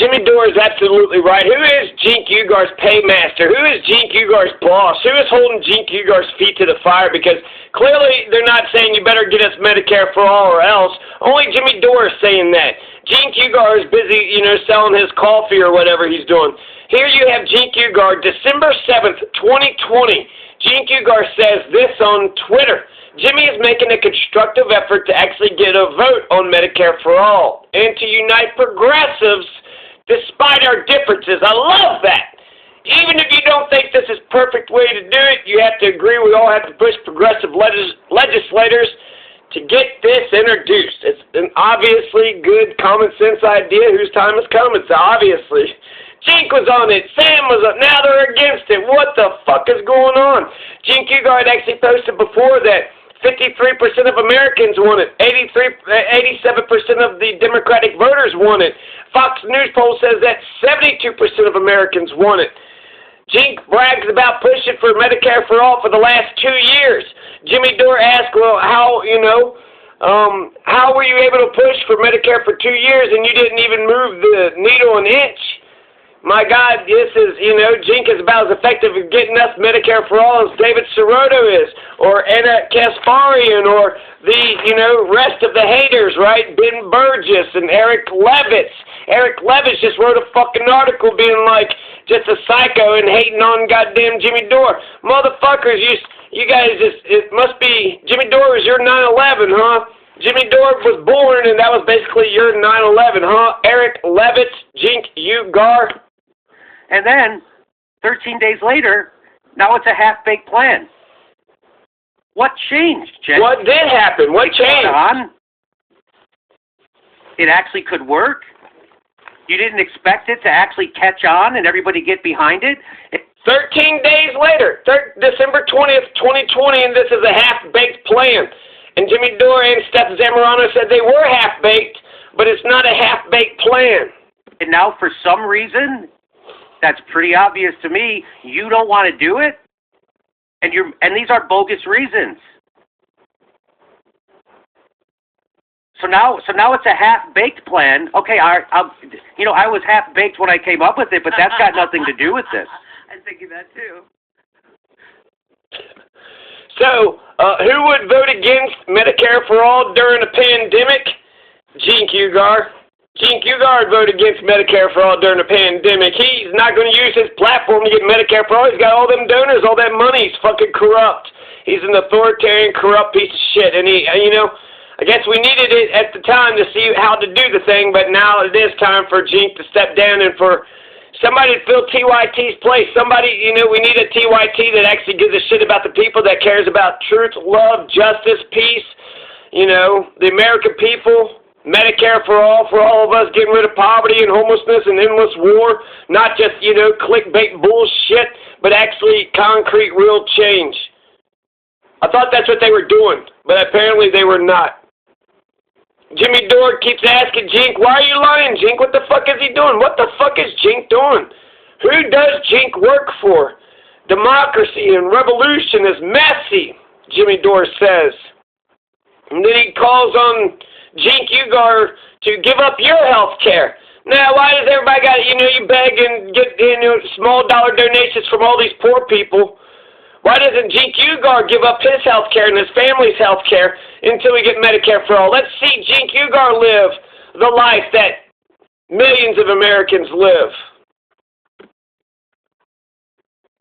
Jimmy Dore is absolutely right. Who is Cenk Uyghur's paymaster? Who is Cenk Uyghur's boss? Who is holding Cenk Uyghur's feet to the fire? Because clearly they're not saying you better get us Medicare for all or else. Only Jimmy Dore is saying that. Cenk Uyghur is busy, selling his coffee or whatever he's doing. Here you have Cenk Uyghur, December 7th, 2020. Cenk Uyghur says this on Twitter. Jimmy is making a constructive effort to actually get a vote on Medicare for all and to unite progressives despite our differences. I love that. Even if you don't think this is the perfect way to do it, you have to agree we all have to push progressive legislators to get this introduced. It's an obviously good common sense idea whose time has come. It's obviously. Jank was on it. Sam was on it. Now they're against it. What the fuck is going on? Cenk Uyghur had actually posted before that 53% of Americans want it. 87% of the Democratic voters want it. Fox News poll says that 72% of Americans want it. Jank brags about pushing for Medicare for all for the last 2 years. Jimmy Dore asked, well, how were you able to push for Medicare for 2 years and you didn't even move the needle an inch? My God, this is, Jank is about as effective at getting us Medicare for all as David Sirotto is, or Anna Kasparian, or the, rest of the haters, right? Ben Burgess and Eric Levitz. Eric Levitz just wrote a fucking article being like, just a psycho and hating on goddamn Jimmy Dore. Motherfuckers, you guys it must be, Jimmy Dore is your 9/11, huh? Jimmy Dore was born and that was basically your 9/11, huh? Eric Levitz, Cenk Uyghur. And then, 13 days later, now it's a half-baked plan. What changed, Cenk? What did happen? What changed? It actually could work? You didn't expect it to actually catch on and everybody get behind it? 13 days later, December 20th, 2020, and this is a half-baked plan. And Jimmy Dore and Steph Zamorano said they were half-baked, but it's not a half-baked plan. And now, for some reason, that's pretty obvious to me, you don't want to do it? And these are bogus reasons. So now it's a half-baked plan. Okay, I was half-baked when I came up with it, but that's got nothing to do with this. I'm thinking that too. So, who would vote against Medicare for all during a pandemic? Cenk Uyghur. Cenk Uyghur would vote against Medicare for all during a pandemic. He's not going to use his platform to get Medicare for all. He's got all them donors, all that money. He's fucking corrupt. He's an authoritarian, corrupt piece of shit. And I guess we needed it at the time to see how to do the thing, but now it is time for Cenk to step down and for somebody to fill TYT's place. Somebody, we need a TYT that actually gives a shit about the people, that cares about truth, love, justice, peace, the American people, Medicare for all of us, getting rid of poverty and homelessness and endless war, not just, clickbait bullshit, but actually concrete, real change. I thought that's what they were doing, but apparently they were not. Jimmy Dore keeps asking Jank, why are you lying, Jank? What the fuck is he doing? What the fuck is Jank doing? Who does Jank work for? Democracy and revolution is messy, Jimmy Dore says. And then he calls on Cenk Uyghur to give up your health care. Now, why does everybody got, you beg and get, small dollar donations from all these poor people? Why doesn't Cenk Uyghur give up his health care and his family's health care until we get Medicare for all? Let's see Cenk Uyghur live the life that millions of Americans live.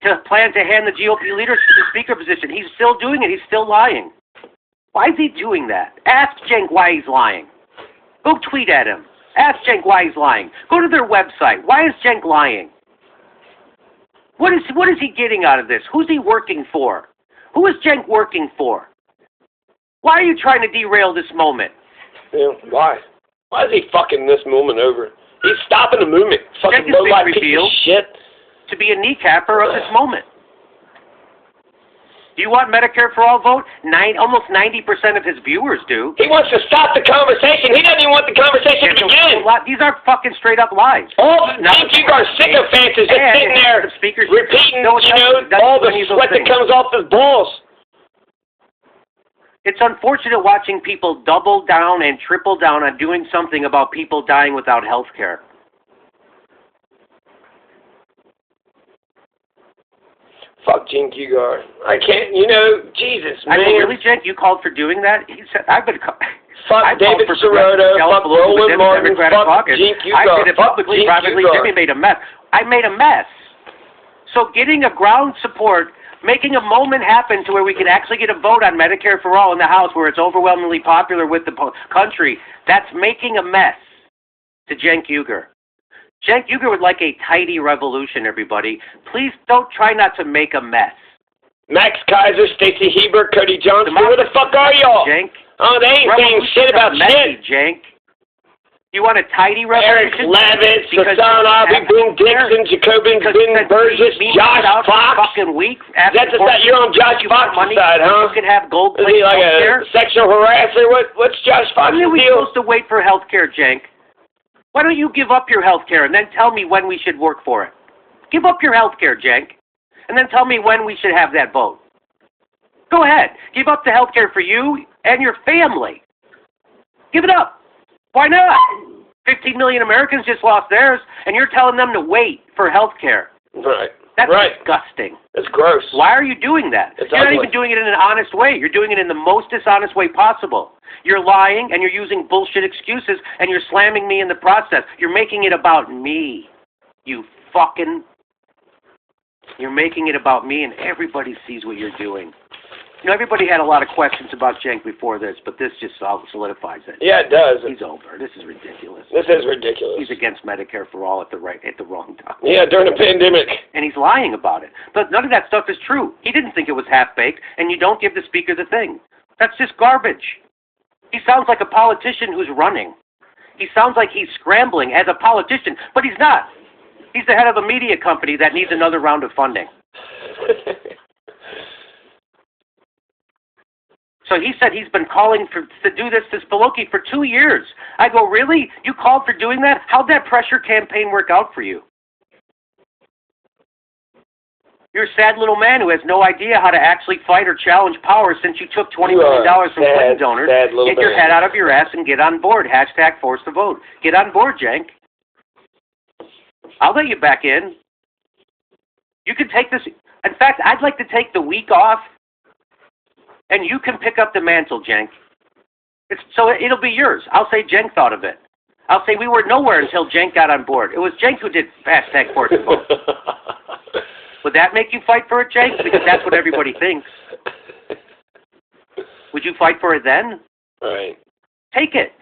To plan to hand the GOP leader to the speaker position. He's still doing it. He's still lying. Why is he doing that? Ask Jank why he's lying. Go tweet at him. Ask Jank why he's lying. Go to their website. Why is Jank lying? What is he getting out of this? Who's he working for? Who is Jank working for? Why are you trying to derail this moment? Yeah, why? Why is he fucking this movement over? He's stopping the movement. Fucking low-life piece of shit. To be a kneecapper of this moment. Do you want Medicare for all vote? Almost 90% of his viewers do. He wants to stop the conversation. He doesn't even want the conversation to begin. These are fucking straight up lies. All the our sycophants is just sitting there repeating, all the sweat that comes off his balls. It's unfortunate watching people double down and triple down on doing something about people dying without health care. Fuck Cenk Uygur. I can't, Jesus, man. I mean, really, Jank, you called for doing that? He said, Fuck David Sirota, fuck Roland Martin, fuck Cenk Uygur. I did it publicly, privately. Jimmy made a mess. I made a mess. So getting a ground support, making a moment happen to where we can actually get a vote on Medicare for all in the House where it's overwhelmingly popular with the country, that's making a mess to Cenk Uygur. Cenk Uygur would like a tidy revolution, everybody. Please don't try not to make a mess. Max Kaiser, Stacey Hebert, Cody Johnson, where the fuck are y'all? Cenk. Oh, they ain't saying shit about shit. Cenk. You want a tidy revolution? Eric Levitz, Hassan Abi, Boone Dixon, Jacobin, Ben Burgess, Josh Fox. Fucking week. That's you're on Josh Fox's side, huh? You can have gold Is he like a sexual harasser? What's Josh Fox's deal? When are we supposed to wait for health care, Cenk? Why don't you give up your health care and then tell me when we should work for it? Give up your health care, Cenk, and then tell me when we should have that vote. Go ahead. Give up the health care for you and your family. Give it up. Why not? 15 million Americans just lost theirs, and you're telling them to wait for health care. Right. That's disgusting. That's gross. Why are you doing that? You're not even doing it in an honest way. You're doing it in the most dishonest way possible. You're lying, and you're using bullshit excuses, and you're slamming me in the process. You're making it about me. You're making it about me, and everybody sees what you're doing. Everybody had a lot of questions about Cenk before this, but this just solidifies it. Yeah, it does. He's over. This is ridiculous. This is ridiculous. He's against Medicare for all at the wrong time. Yeah, during a pandemic. And he's lying about it. But none of that stuff is true. He didn't think it was half-baked, and you don't give the speaker the thing. That's just garbage. He sounds like a politician who's running. He sounds like he's scrambling as a politician, but he's not. He's the head of a media company that needs another round of funding. So he said he's been calling to do this to Spelunky for 2 years. I go, really? You called for doing that? How'd that pressure campaign work out for you? You're a sad little man who has no idea how to actually fight or challenge power since you took $20 million from Clinton donors. Get your head out of your ass and get on board. # force the vote. Get on board, Jank. I'll let you back in. You can take this. In fact, I'd like to take the week off, and you can pick up the mantle, Jank. So it'll be yours. I'll say Jank thought of it. I'll say we were nowhere until Jank got on board. It was Jank who did # force the vote. Would that make you fight for it, Jank? Because that's what everybody thinks. Would you fight for it then? Right. Take it.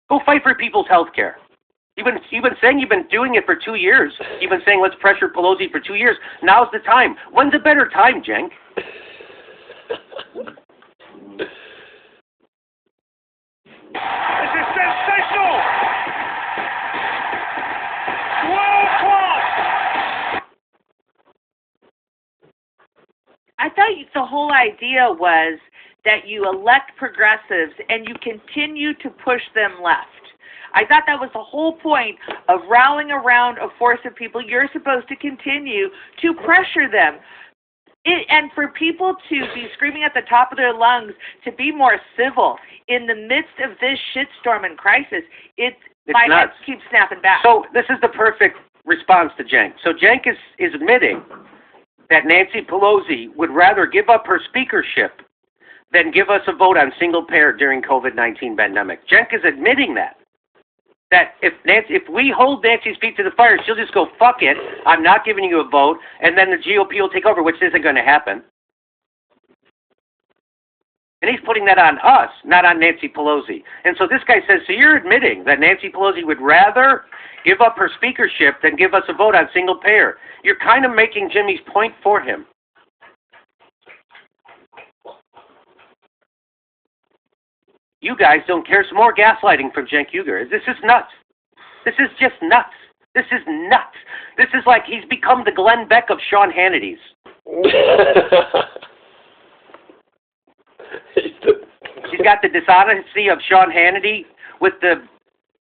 Go fight for people's health care. You've been saying you've been doing it for 2 years. You've been saying let's pressure Pelosi for 2 years. Now's the time. When's a better time, Jank? This is sensational! World class! I thought the whole idea was that you elect progressives and you continue to push them left. I thought that was the whole point of rallying around a force of people. You're supposed to continue to pressure them. And for people to be screaming at the top of their lungs to be more civil in the midst of this shitstorm and crisis, my head keeps snapping back. So this is the perfect response to Jank. So Jank is admitting that Nancy Pelosi would rather give up her speakership than give us a vote on single payer during COVID-19 pandemic. Jank is admitting that if we hold Nancy's feet to the fire, she'll just go, fuck it, I'm not giving you a vote, and then the GOP will take over, which isn't going to happen. And he's putting that on us, not on Nancy Pelosi. And so this guy says, so you're admitting that Nancy Pelosi would rather give up her speakership than give us a vote on single payer. You're kind of making Jimmy's point for him. You guys don't care. Some more gaslighting from Cenk Uygur. This is nuts. This is just nuts. This is nuts. This is like he's become the Glenn Beck of Sean Hannity's. He's got the dishonesty of Sean Hannity with the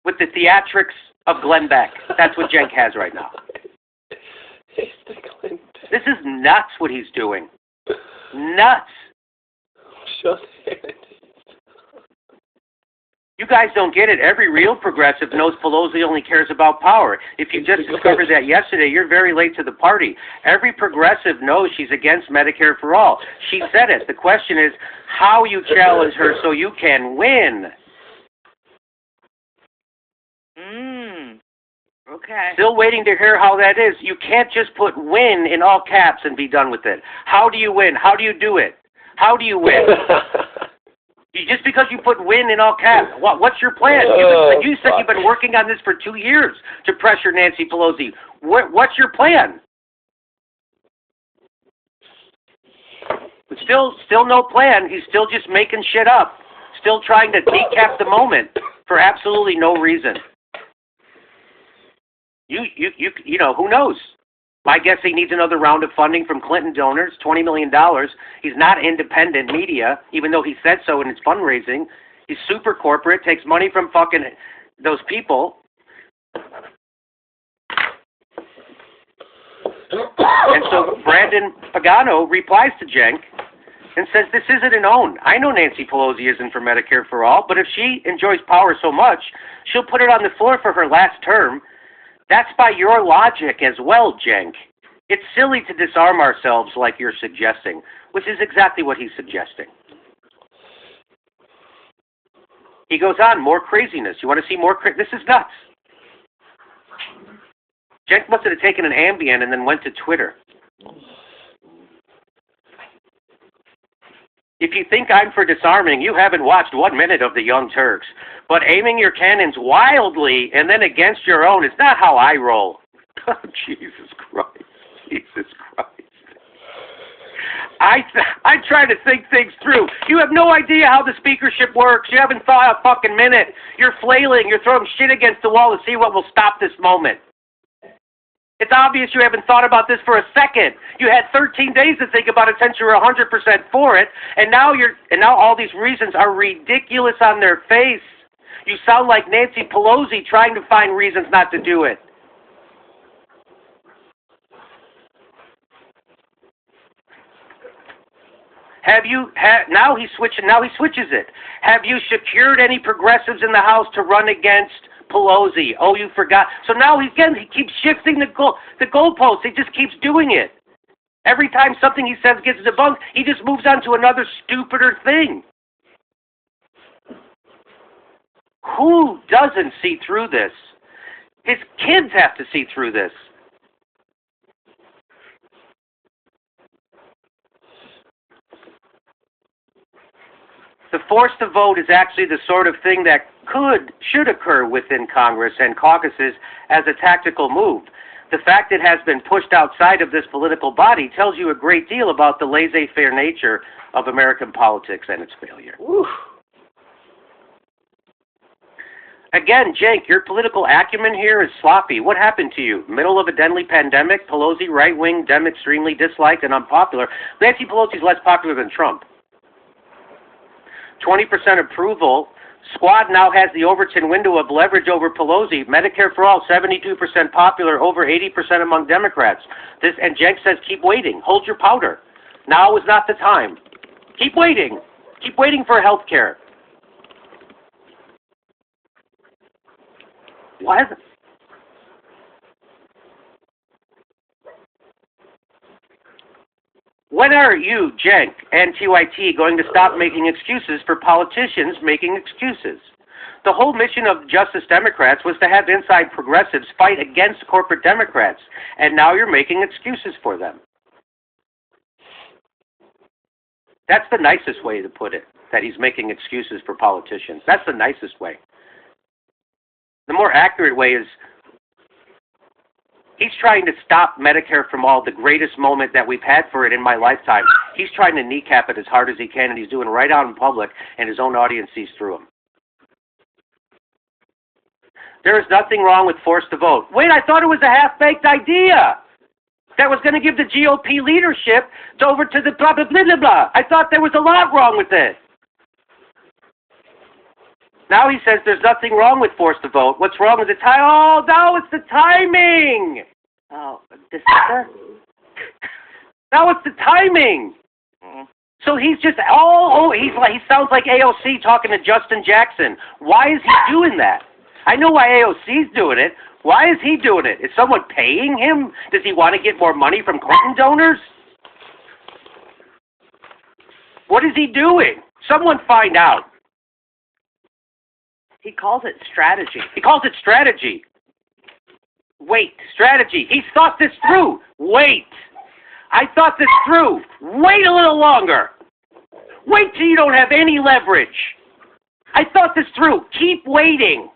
theatrics of Glenn Beck. That's what Cenk has right now. This is nuts what he's doing. Nuts. Sean Hannity. You guys don't get it. Every real progressive knows Pelosi only cares about power. If you just discovered that yesterday, you're very late to the party. Every progressive knows she's against Medicare for all. She said it. The question is how you challenge her so you can win. Okay. Still waiting to hear how that is. You can't just put win in all caps and be done with it. How do you win? How do you do it? How do you win? Just because you put win in all caps, what's your plan? You said you've been working on this for 2 years to pressure Nancy Pelosi. What's your plan? Still no plan. He's still just making shit up. Still trying to decap the moment for absolutely no reason. You know, who knows? My guess he needs another round of funding from Clinton donors, $20 million. He's not independent media, even though he said so in his fundraising. He's super corporate, takes money from fucking those people. And so Brandon Pagano replies to Jank and says, this isn't an own. I know Nancy Pelosi isn't for Medicare for all, but if she enjoys power so much, she'll put it on the floor for her last term. That's by your logic as well, Jank. It's silly to disarm ourselves like you're suggesting, which is exactly what he's suggesting. He goes on, more craziness. You want to see more This is nuts. Jank must have taken an Ambien and then went to Twitter. If you think I'm for disarming, you haven't watched 1 minute of the Young Turks. But aiming your cannons wildly and then against your own is not how I roll. Oh, Jesus Christ. Jesus Christ. I try to think things through. You have no idea how the speakership works. You haven't thought a fucking minute. You're flailing. You're throwing shit against the wall to see what will stop this moment. It's obvious you haven't thought about this for a second. You had 13 days to think about it since you were 100% for it, and now all these reasons are ridiculous on their face. You sound like Nancy Pelosi trying to find reasons not to do it. Now he switches it. Have you secured any progressives in the House to run against Pelosi? Oh, you forgot. So now he keeps shifting the goalposts. He just keeps doing it. Every time something he says gets debunked, he just moves on to another stupider thing. Who doesn't see through this? His kids have to see through this. The force to vote is actually the sort of thing that should occur within Congress and caucuses as a tactical move. The fact it has been pushed outside of this political body tells you a great deal about the laissez-faire nature of American politics and its failure. Oof. Again, Jank, your political acumen here is sloppy. What happened to you? Middle of a deadly pandemic, Pelosi right-wing, Dem extremely disliked and unpopular. Nancy Pelosi's less popular than Trump. 20% approval. Squad now has the Overton window of leverage over Pelosi. Medicare for all, 72% popular, over 80% among Democrats. And Jank says, keep waiting. Hold your powder. Now is not the time. Keep waiting. Keep waiting for health care. What? When are you, Jank, and TYT going to stop making excuses for politicians making excuses? The whole mission of Justice Democrats was to have inside progressives fight against corporate Democrats, and now you're making excuses for them. That's the nicest way to put it, that he's making excuses for politicians. That's the nicest way. The more accurate way is he's trying to stop Medicare from all, the greatest moment that we've had for it in my lifetime. He's trying to kneecap it as hard as he can, and he's doing it right out in public, and his own audience sees through him. There is nothing wrong with force to vote. Wait, I thought it was a half-baked idea that was going to give the GOP leadership over to the blah, blah, blah, blah, blah. I thought there was a lot wrong with it. Now he says there's nothing wrong with force to vote. What's wrong with the time? Oh, no, it's the timing. Oh, December? Now it's the timing. So he's just he sounds like AOC talking to Justin Jackson. Why is he doing that? I know why AOC's doing it. Why is he doing it? Is someone paying him? Does he want to get more money from Clinton donors? What is he doing? Someone find out. He calls it strategy. He calls it strategy. Wait, strategy. He's thought this through. Wait. I thought this through. Wait a little longer. Wait till you don't have any leverage. I thought this through. Keep waiting.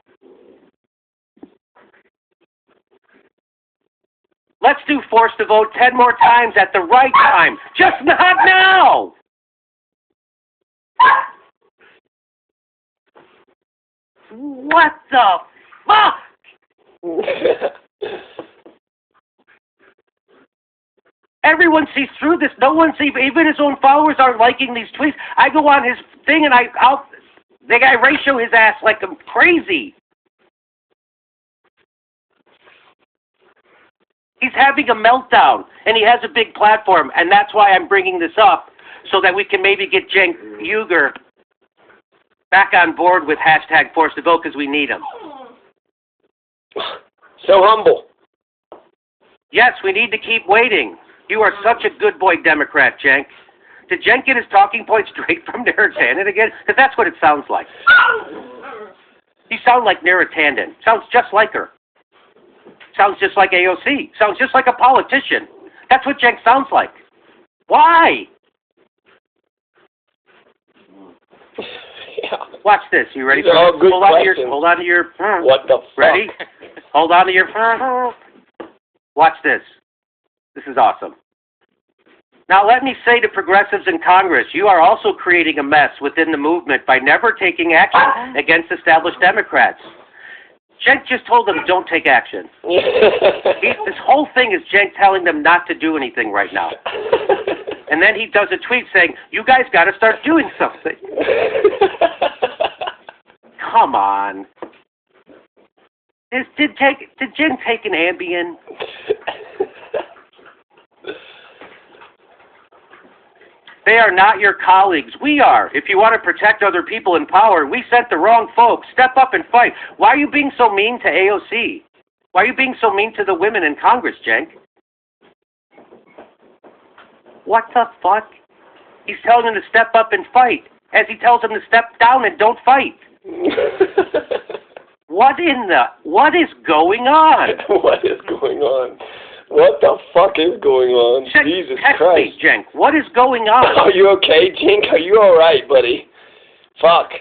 Let's do force the vote 10 more times at the right time. Just not now. What the fuck? Everyone sees through this. No one sees. Even his own followers aren't liking these tweets. I go on his thing and they got ratio his ass like I'm crazy. He's having a meltdown, and he has a big platform, and that's why I'm bringing this up, so that we can maybe get Cenk Uygur back on board with hashtag Force the Vote, because we need him. So humble. Yes, we need to keep waiting. You are such a good boy Democrat, Jank. Did Jank get his talking points straight from Narratanen again? Because that's what it sounds like. You sound like Narratanen. Sounds just like her. Sounds just like AOC. Sounds just like a politician. That's what Jank sounds like. Why? Yeah. Watch this. You ready? These are all good questions. Hold on to your. What the fuck? Ready? Hold on to your. Watch this. This is awesome. Now let me say to progressives in Congress, you are also creating a mess within the movement by never taking action against established Democrats. Cenk just told them don't take action. This whole thing is Cenk telling them not to do anything right now. And then he does a tweet saying, you guys got to start doing something. Come on. Did Cenk take an Ambien? They are not your colleagues. We are. If you want to protect other people in power, we sent the wrong folks. Step up and fight. Why are you being so mean to AOC? Why are you being so mean to the women in Congress, Jank? What the fuck? He's telling them to step up and fight, as he tells them to step down and don't fight. What is going on? What is going on? What the fuck is going on? Jesus Christ. Me, Jank. What is going on? Are you okay, Jank? Are you alright, buddy? Fuck.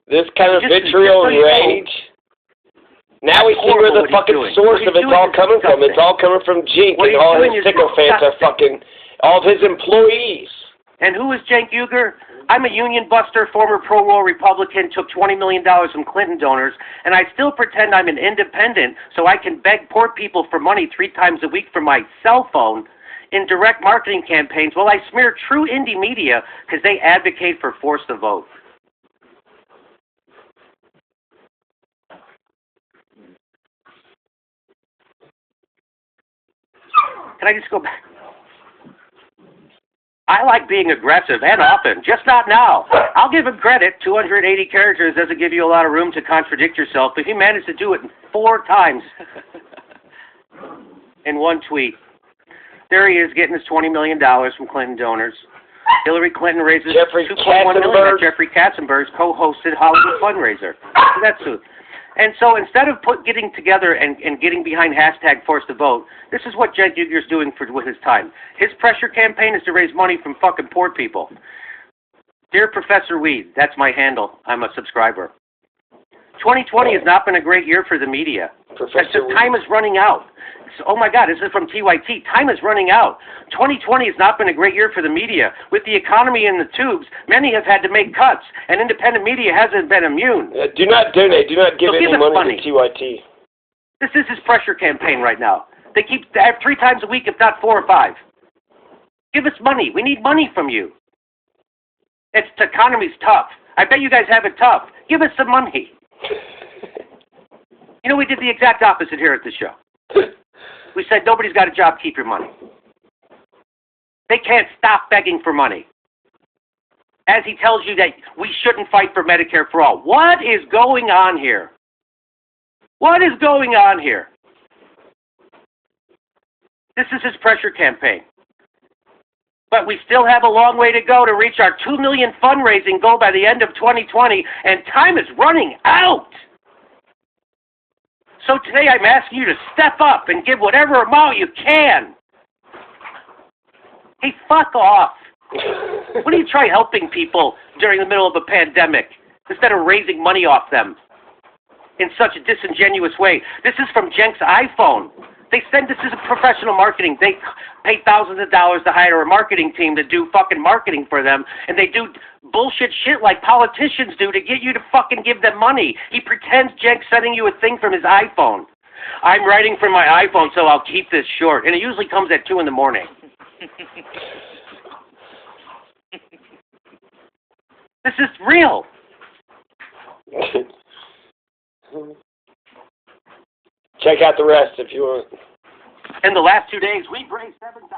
This kind of vitriol and rage. Now we see where the fucking source of it's all coming from. It's all coming from Jank, and all his sycophants are fucking, all of his employees. And who is Cenk Uygur? I'm a union buster, former pro-war Republican, took $20 million from Clinton donors, and I still pretend I'm an independent so I can beg poor people for money 3 times a week from my cell phone in direct marketing campaigns while I smear true indie media because they advocate for force the vote. Can I just go back? I like being aggressive, and often, just not now. I'll give him credit. 280 characters doesn't give you a lot of room to contradict yourself, but he managed to do it 4 times in one tweet. There he is, getting his $20 million from Clinton donors. Hillary Clinton raises $2.1 million at Jeffrey Katzenberg's co-hosted Hollywood fundraiser. That's who. And so instead of getting together and getting behind hashtag Force the Vote, this is what Cenk Uygur's doing with his time. His pressure campaign is to raise money from fucking poor people. Dear Professor Weed, that's my handle. I'm a subscriber. 2020 has not been a great year for the media. Time is running out. Oh my God, this is from TYT. Time is running out. 2020 has not been a great year for the media. With the economy in the tubes, many have had to make cuts, and independent media hasn't been immune. Do not donate. Do not give any money to TYT. This is his pressure campaign right now. They have 3 times a week, if not 4 or 5. Give us money. We need money from you. The economy's tough. I bet you guys have it tough. Give us some money. You know, we did the exact opposite here at the show. We said, nobody's got a job, keep your money. They can't stop begging for money. as he tells you that we shouldn't fight for Medicare for all. What is going on here? What is going on here? This is his pressure campaign. But we still have a long way to go to reach our $2 million fundraising goal by the end of 2020, and time is running out. So today I'm asking you to step up and give whatever amount you can. Hey, fuck off. What do you try helping people during the middle of a pandemic instead of raising money off them in such a disingenuous way? This is from Cenk's iPhone. They said this is professional marketing. They pay thousands of dollars to hire a marketing team to do fucking marketing for them, and they do bullshit shit like politicians do to get you to fucking give them money. He pretends Cenk's sending you a thing from his iPhone. I'm writing from my iPhone, so I'll keep this short. And it usually comes at 2 in the morning. This is real. Check out the rest if you want. In the last 2 days, we've raised $7,000.